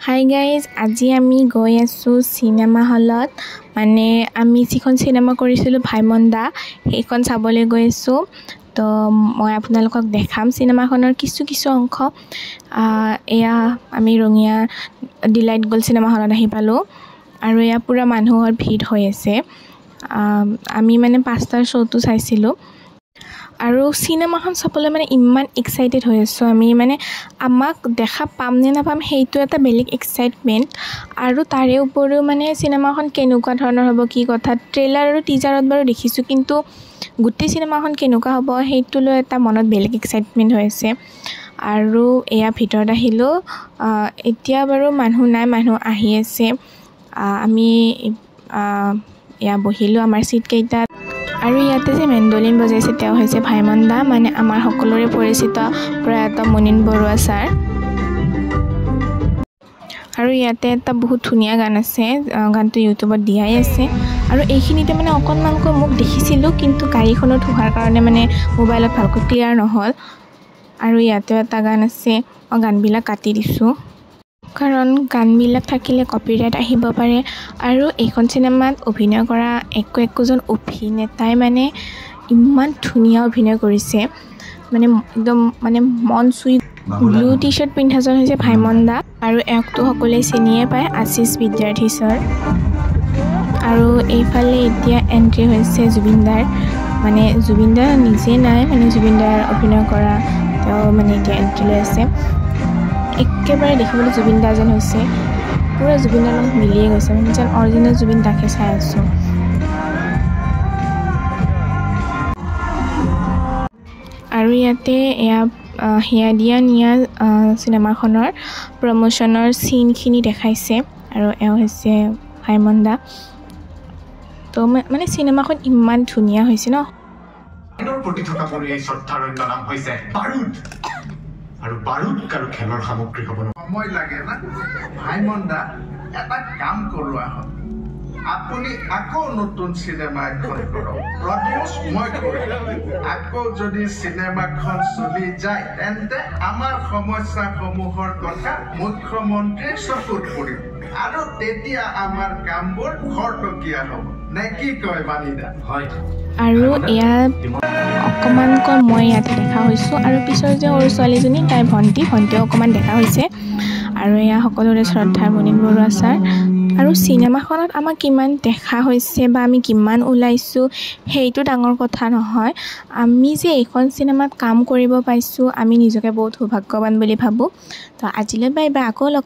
Hi guys, আজি আমি গৈ আছোঁ চিনেমা হলত। মানে আমি যিখন চিনেমা কৰিছিলোঁ ভাইমন্দা, সেইখন চাবলৈ গৈ আছোঁ। তো মই আপোনালোকক দেখাম চিনেমাখনৰ কিছু অংশ। এয়া আমি ৰঙিয়া ডিলাইট গ'ল্ড চিনেমা হলত আহি পালোঁ আৰু এয়া পূৰা মানুহৰ ভিৰ হৈ আছে। আমি মানে 5টাৰ শ্ব'টো চাইছিলোঁ আৰু চিনেমাখন চাবলৈ মানে ইমান এক্সাইটেড হৈ আছোঁ আমি। মানে আমাক দেখা পাম নে নাপাম সেইটো এটা বেলেগ এক্সাইটমেণ্ট। আৰু তাৰে উপৰিও মানে চিনেমাখন কেনেকুৱা ধৰণৰ হ'ব, কি কথা, ট্ৰেইলাৰ আৰু টিজাৰত বাৰু দেখিছোঁ, কিন্তু গোটেই চিনেমাখন কেনেকুৱা হ'ব সেইটো লৈ এটা মনত বেলেগ এক্সাইটমেণ্ট হৈ আছে। আৰু এয়া ভিতৰত আহিলোঁ। এতিয়া বাৰু মানুহ নাই, মানুহ আহি আছে। আমি এয়া বহিলোঁ আমাৰ ছিটকেইটাত। আৰু ইয়াতে যে মেণ্ডলিন বজাইছে তেওঁ হৈছে ভাইমন্দা, মানে আমাৰ সকলোৰে পৰিচিত প্ৰয়াত মুনীন বৰুৱা ছাৰ। আৰু ইয়াতে এটা বহুত ধুনীয়া গান আছে, গানটো ইউটিউবত দিয়াই আছে। আৰু এইখিনিতে মানে অকণমানকৈ মোক দেখিছিলোঁ, কিন্তু গাড়ীখনত হোৱাৰ কাৰণে মানে মোবাইলত ভালকৈ ক্লিয়াৰ নহ'ল। আৰু ইয়াতেও এটা গান আছে, গানবিলাক কাটি দিছোঁ কাৰণ গানবিলাক থাকিলে কপিৰাইট আহিব পাৰে। আৰু এইখন চিনেমাত অভিনয় কৰা একোজন অভিনেতাই মানে ইমান ধুনীয়া অভিনয় কৰিছে, মানে একদম মানে মন চুই। ব্লু টি চাৰ্ট পিন্ধাজন হৈছে ভাইমন্দা, আৰু এওঁকতো সকলোৱে চিনিয়ে পায়, আশীষ বিদ্যাৰ্থী ছাৰ। আৰু এইফালে এতিয়া এণ্ট্ৰি হৈছে জুবিনদাৰ। মানে জুবিনদা নিজে নাই, মানে জুবিনদাৰ অভিনয় কৰা তেওঁ মানে এতিয়া এণ্ট্ৰি লৈ আছে। একেবাৰে দেখিবলৈ জুবিনদা যেন হৈছে, পূৰা জুবিনদাৰ লগত মিলিয়ে গৈছে, মানে যেন অৰিজিনেল জুবিনদাকে চাই আছোঁ। আৰু ইয়াতে এয়া হিয়া দিয়া নিয়া চিনেমাখনৰ প্ৰমোশ্যনৰ চিনখিনি দেখাইছে, আৰু এওঁ হৈছে ভাইমন্দা। তো মানে চিনেমাখন ইমান ধুনীয়া হৈছে ন। প্ৰতি থকা মোৰ এই শ্ৰদ্ধাৰ অন্য নাম হৈছে বাৰুদ। আৰু বাৰুদ কাৰো খেলৰ সামগ্ৰী হ'ব সময় লাগে না। ভাইমন্দা এটা কাম কৰোৱা হ'ল, আপুনি আকৌ নতুন চিনেমা এখন কৰক, প্ৰডিউচ মই কৰিম। আকৌ যদি চিনেমাখন চলি যায় তেন্তে আমাৰ সমস্যাসমূহৰ কথা মুখ্যমন্ত্ৰীৰ চকুত পৰিব, আৰু তেতিয়া আমাৰ কামবোৰ খৰতকীয়া হ'ব। নে কি কয় বাণীদা? হয়। আৰু ইয়াত অকণমানকৈ মই ইয়াতে দেখা হৈছোঁ, আৰু পিছৰ যে সৰু ছোৱালীজনী তাইৰ ভণ্টিও অকণমান দেখা হৈছে। আৰু এয়া সকলোৰে শ্ৰদ্ধাৰ মুনীন বৰুৱা ছাৰ। আৰু চিনেমাখনত আমাক কিমান দেখা হৈছে বা আমি কিমান ওলাইছোঁ সেইটো ডাঙৰ কথা নহয়, আমি যে এইখন চিনেমাত কাম কৰিব পাইছোঁ আমি নিজকে বহুত সৌভাগ্যৱান বুলি ভাবোঁ। তো আজিলৈ বাই বাই, আকৌ লগ